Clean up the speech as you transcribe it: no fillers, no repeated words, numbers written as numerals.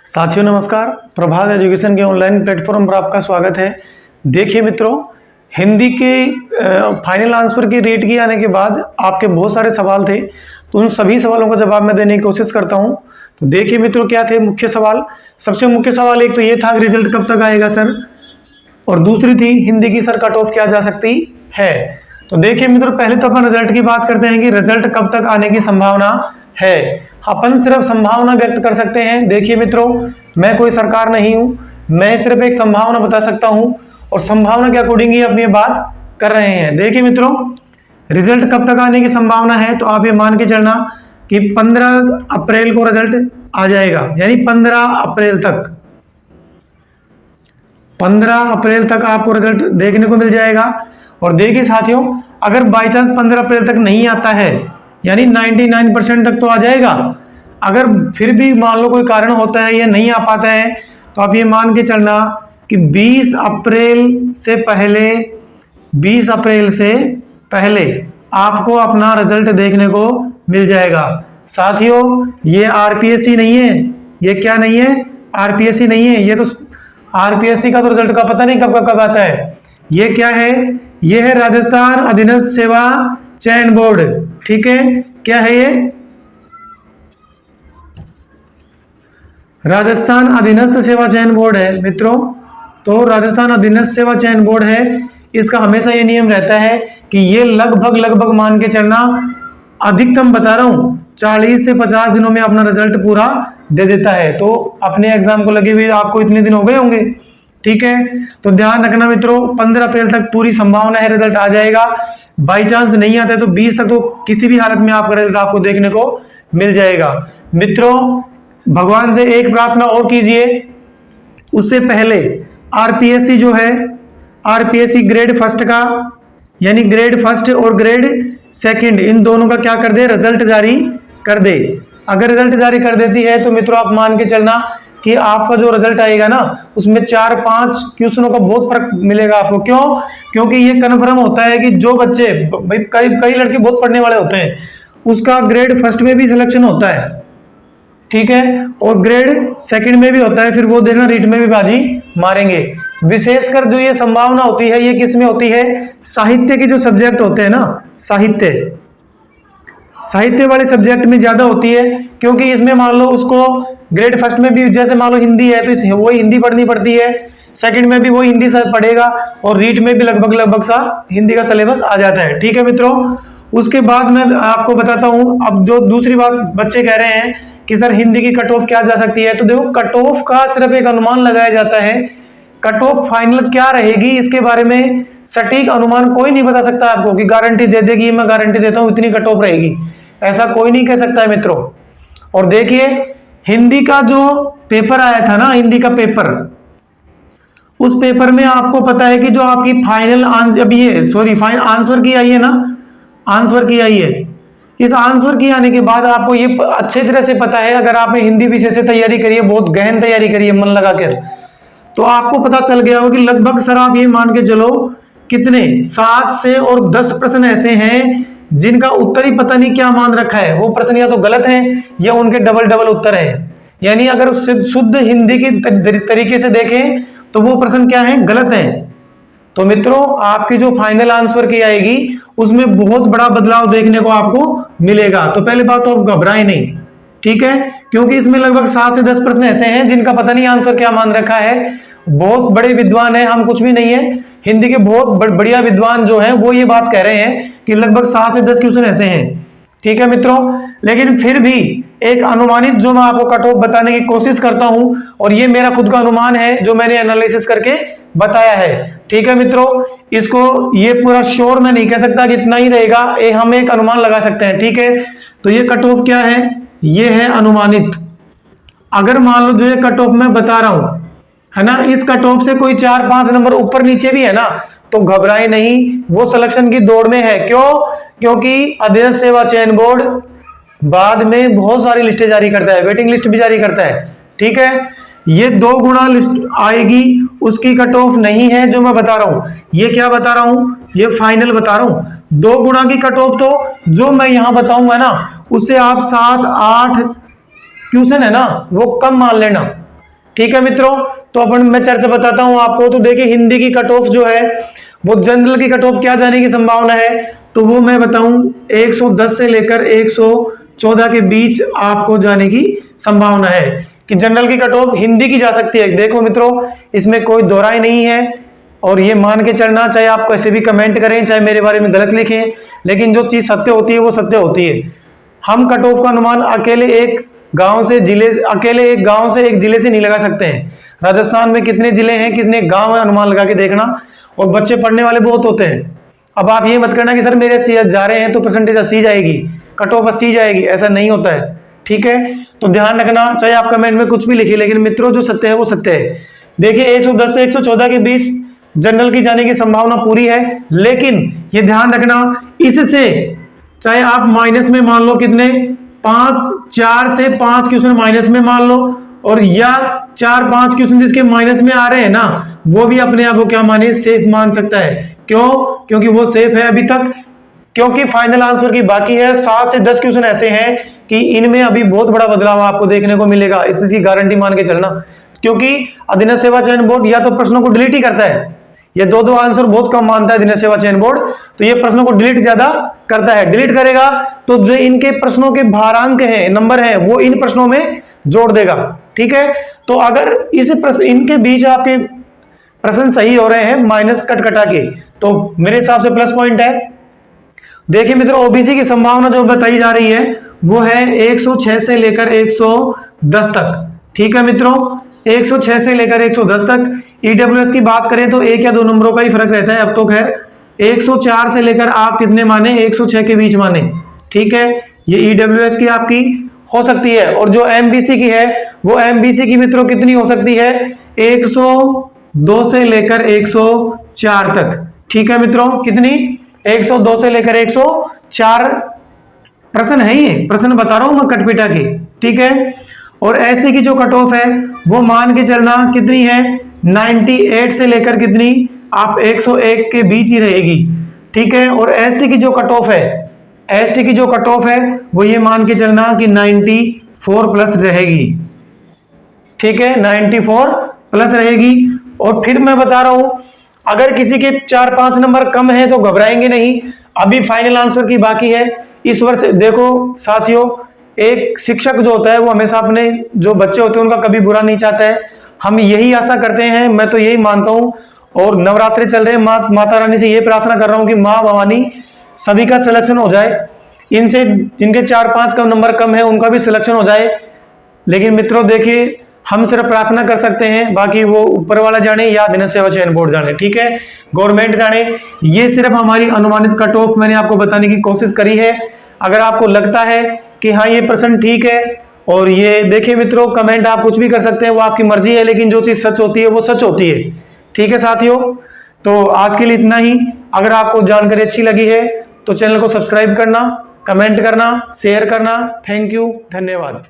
साथियों नमस्कार, प्रभात एजुकेशन के ऑनलाइन प्लेटफॉर्म पर आपका स्वागत है। देखिए मित्रों, हिंदी के फाइनल आंसर की रेट की आने के बाद आपके बहुत सारे सवाल थे, तो उन सभी सवालों का जवाब मैं देने की कोशिश करता हूं। तो देखिए मित्रों, क्या थे मुख्य सवाल। सबसे मुख्य सवाल एक तो ये था, रिजल्ट कब तक आएगा सर, और दूसरी थी हिंदी की सर कट ऑफ क्या जा सकती है। तो देखिए मित्रों, पहले तो अपन रिजल्ट की बात करते हैं कि रिजल्ट कब तक आने की संभावना है। अपन सिर्फ संभावना व्यक्त कर सकते हैं। देखिए मित्रों, मैं कोई सरकार नहीं हूं, मैं सिर्फ एक संभावना बता सकता हूं और संभावना के अकॉर्डिंग ही अपनी बात कर रहे हैं। देखिए मित्रों, रिजल्ट कब तक आने की संभावना है, तो आप ये मान के चलना कि 15 अप्रैल को रिजल्ट आ जाएगा, यानी 15 अप्रैल तक 15 अप्रैल तक आपको रिजल्ट देखने को मिल जाएगा। और देखिए साथियों, अगर बाई चांस 15 अप्रैल तक नहीं आता है, यानी 99% तक तो आ जाएगा। अगर फिर भी मान लो कोई कारण होता है या नहीं आ पाता है, तो आप ये मान के चलना कि 20 अप्रैल से पहले आपको अपना रिजल्ट देखने को मिल जाएगा। साथियों, ये आरपीएससी नहीं है, ये क्या नहीं है, आरपीएससी नहीं है। ये तो आरपीएससी का तो रिजल्ट का पता नहीं कब आता है। ये क्या है, ये है राजस्थान अधीनस्थ सेवा चयन बोर्ड। ठीक है, क्या है ये, राजस्थान अधीनस्थ सेवा चयन बोर्ड है मित्रों। तो राजस्थान अधीनस्थ सेवा चयन बोर्ड है, इसका हमेशा ये नियम रहता है कि ये लगभग मान के चलना, अधिकतम बता रहा हूं 40 से 50 दिनों में अपना रिजल्ट पूरा दे देता है। तो अपने एग्जाम को लगे हुए आपको इतने दिन हो गए होंगे। ठीक है, तो ध्यान रखना मित्रों, 15 अप्रैल तक पूरी संभावना है रिजल्ट आ जाएगा। बाई चांस नहीं आता है तो 20 तक तो किसी भी हालत में आपका रिजल्ट आपको देखने को मिल जाएगा। मित्रों, भगवान से एक प्रार्थना और कीजिए, उससे पहले आरपीएससी जो है, आरपीएससी ग्रेड फर्स्ट का, यानी ग्रेड फर्स्ट और ग्रेड सेकंड, इन दोनों का क्या कर दे, रिजल्ट जारी कर दे। अगर रिजल्ट जारी कर देती है तो मित्रों आप मान के चलना कि आपका जो रिजल्ट आएगा ना, उसमें 4-5 क्वेश्चनों का बहुत फर्क मिलेगा आपको। क्यों? क्योंकि ये कन्फर्म होता है कि जो बच्चे, भाई कई लड़के बहुत पढ़ने वाले होते हैं, उसका ग्रेड फर्स्ट में भी सिलेक्शन होता है। ठीक है, और ग्रेड सेकंड में भी होता है, फिर वो देखना रीट में भी बाजी मारेंगे। विशेषकर जो ये संभावना होती है, ये किस में होती है, साहित्य के जो सब्जेक्ट होते हैं ना, साहित्य वाले सब्जेक्ट में ज्यादा होती है। क्योंकि इसमें मान लो उसको ग्रेड फर्स्ट में भी, जैसे मान लो हिंदी है तो वही हिंदी पढ़नी पड़ती है, सेकंड में भी वही हिंदी पढ़ेगा, और रीट में भी लगभग सा हिंदी का सिलेबस आ जाता है। ठीक है मित्रों, उसके बाद मैं आपको बताता हूं। अब जो दूसरी बात बच्चे कह रहे हैं कि सर हिंदी की कट ऑफ क्या जा सकती है, तो देखो कट ऑफ का सिर्फ एक अनुमान लगाया जाता है। कट ऑफ फाइनल क्या रहेगी, इसके बारे में सटीक अनुमान कोई नहीं बता सकता आपको कि गारंटी दे देगी, मैं गारंटी देता हूं इतनी कट ऑफ रहेगी, ऐसा कोई नहीं कह सकता है मित्रों। और देखिए, हिंदी का जो पेपर आया था ना, हिंदी का पेपर, उस पेपर में आपको पता है कि जो आपकी फाइनल आंसर, अब ये फाइनल आंसर की आई है ना, आंसर की आई है। इस आंसर की आने के बाद आपको ये अच्छे तरह से पता है, अगर आपने हिंदी विषय से तैयारी करी है, बहुत गहन तैयारी करी है मन लगा कर, तो आपको पता चल गया हो कि लगभग सर आप ये मान के चलो कितने 7 से और 10 प्रश्न ऐसे हैं जिनका उत्तर ही पता नहीं क्या मान रखा है। वो प्रश्न या तो गलत है या उनके डबल उत्तर है। यानी अगर शुद्ध हिंदी की तरीके से देखें तो वो प्रश्न क्या है, गलत है। तो मित्रों, आपकी जो फाइनल आंसर की आएगी उसमें बहुत बड़ा बदलाव देखने को आपको मिलेगा। तो पहली बात तो आप घबराएं नहीं, ठीक है, क्योंकि इसमें लगभग 7 से 10 प्रश्न ऐसे हैं जिनका पता नहीं आंसर क्या मान रखा है। बहुत बड़े विद्वान है, हम कुछ भी नहीं है, हिंदी के बहुत बढ़िया विद्वान जो हैं वो ये बात कह रहे हैं कि लगभग 7 से 10 क्वेश्चन ऐसे हैं। ठीक है मित्रों, लेकिन फिर भी एक अनुमानित जो मैं आपको कट ऑफ बताने की कोशिश करता हूं, और ये मेरा खुद का अनुमान है जो मैंने एनालिसिस करके बताया है। ठीक है मित्रों, इसको ये पूरा श्योर मैं नहीं कह सकता कि इतना ही रहेगा, हम एक अनुमान लगा सकते हैं। ठीक है, तो ये कट ऑफ क्या है, ये है अनुमानित। अगर मान लो जो ये कट ऑफ मैं बता रहा हूं है ना, इस कट ऑफ से कोई 4-5 नंबर ऊपर नीचे भी है ना, तो घबराए नहीं, वो सिलेक्शन की दौड़ में है। क्यों? क्योंकि अधीनस्थ सेवा चयन बोर्ड बाद में बहुत सारी लिस्टें जारी करता है, वेटिंग लिस्ट भी जारी करता है। ठीक है, ये 2 गुना लिस्ट आएगी, उसकी कट ऑफ नहीं है जो मैं बता रहा हूं। ये क्या बता रहा हूं, ये फाइनल बता रहा हूं। 2 गुना की कट ऑफ तो जो मैं यहां बताऊंगा ना, उससे आप 7-8 क्वेश्चन है ना वो कम मान लेना, ठीक है मित्रों, तो अपन मैं चर्चा बताता हूं आपको। तो देखिए हिंदी की कट ऑफ जो है वो जनरल की कट ऑफ क्या जाने की संभावना है, तो वो मैं बताऊं 110 से लेकर 114 के बीच आपको जाने की संभावना है कि जनरल की कट ऑफ हिंदी की जा सकती है। देखो मित्रों, इसमें कोई दोहराई नहीं है और ये मान के चलना, चाहे आप कैसे भी कमेंट करें, चाहे मेरे बारे में गलत लिखें, लेकिन जो चीज सत्य होती है वो सत्य होती है। हम कट ऑफ का अनुमान अकेले एक गांव से एक जिले से नहीं लगा सकते हैं। राजस्थान में कितने जिले हैं, कितने गांव हैं, अनुमान लगा के देखना। और बच्चे पढ़ने वाले बहुत होते हैं। अब आप ये मत करना कि सर मेरे 80 जा रहे हैं तो परसेंटेज 80 जाएगी, कट ऑफ 80 जाएगी, ऐसा नहीं होता है। ठीक है, तो ध्यान रखना, चाहे आप कमेंट में कुछ भी लिखिए, लेकिन मित्रों जो सत्य है वो सत्य है। देखिए 110 से 114 के बीच जनरल की जाने की संभावना पूरी है, लेकिन ये ध्यान रखना इससे चाहे आप माइनस में मान लो कितने 4 से 5 क्वेश्चन माइनस में मान लो, और या 4-5 क्वेश्चन जिसके माइनस में आ रहे हैं ना, वो भी अपने आप को क्या माने, सेफ मान सकता है। क्यों? क्योंकि वो सेफ है अभी तक, क्योंकि फाइनल आंसर की बाकी है। 7 से 10 क्वेश्चन ऐसे हैं कि इनमें अभी बहुत बड़ा बदलाव आपको देखने को मिलेगा, इसकी गारंटी मान के चलना। क्योंकि अधीनस्थ सेवा चयन बोर्ड या तो प्रश्नों को डिलीट ही करता है, ये दो आंसर बहुत कम मानता है अधीनस्थ सेवा चयन बोर्ड, तो ये प्रश्नों को डिलीट ज्यादा करता है। डिलीट करेगा तो जो इनके प्रश्नों के भारांक हैं, नंबर हैं, वो इन प्रश्नों में जोड़ देगा। ठीक है, तो अगर इस प्रश्न इनके बीच आपके प्रश्न सही हो रहे हैं माइनस कट कटा के, तो मेरे हिसाब से प्लस पॉइंट है। देखिए मित्रों, ओबीसी की संभावना जो बताई जा रही है वो है 106 से लेकर 110 तक। ठीक है मित्रों, 106 से लेकर 110 तक। ईडब्ल्यूएस की बात करें तो 1 या 2 नंबरों का ही फर्क रहता है। अब तो खैर 104 से लेकर आप कितने माने, 106 के बीच माने। ठीक है, ये ईडब्ल्यूएस की आपकी हो सकती है। और जो एमबीसी की है वो एमबीसी की मित्रों कितनी हो सकती है, 102 से लेकर 104 तक। ठीक है मित्रों, कितनी, 102 से लेकर 104 प्रश्न है, ये प्रश्न बता रहा हूं मैं कटपिटा के। ठीक है, और एससी की जो कट ऑफ है वो मान के चलना कितनी है, 98 से लेकर कितनी, आप 101 के बीच ही रहेगी। ठीक है, और एसटी की जो कट ऑफ है, एसटी की जो कट ऑफ है वो ये मान के चलना कि 94 प्लस रहेगी। ठीक है, 94 प्लस रहेगी। और फिर मैं बता रहा हूं, अगर किसी के 4-5 नंबर कम है तो घबराएंगे नहीं, अभी फाइनल आंसर की बाकी है। इस वर्ष देखो साथियों, एक शिक्षक जो होता है वो हमेशा अपने जो बच्चे होते हैं उनका कभी बुरा नहीं चाहता है। हम यही आशा करते हैं, मैं तो यही मानता हूं। और नवरात्रि चल रहे हैं, माता रानी से ये प्रार्थना कर रहा हूं कि माँ भवानी सभी का सिलेक्शन हो जाए, इनसे जिनके 4-5 का नंबर कम है उनका भी सिलेक्शन हो जाए। लेकिन मित्रों देखिए, हम सिर्फ प्रार्थना कर सकते हैं, बाकी वो ऊपर वाला जाने या अधीनस्थ सेवा चयन बोर्ड जाने, ठीक है, गवर्नमेंट जाने। ये सिर्फ हमारी अनुमानित कट ऑफ मैंने आपको बताने की कोशिश करी है। अगर आपको लगता है कि हाँ ये प्रश्न ठीक है, और ये देखिए मित्रों, कमेंट आप कुछ भी कर सकते हैं, वो आपकी मर्जी है, लेकिन जो चीज सच होती है वो सच होती है। ठीक है साथियों, तो आज के लिए इतना ही। अगर आपको जानकारी अच्छी लगी है तो चैनल को सब्सक्राइब करना, कमेंट करना, शेयर करना। थैंक यू, धन्यवाद।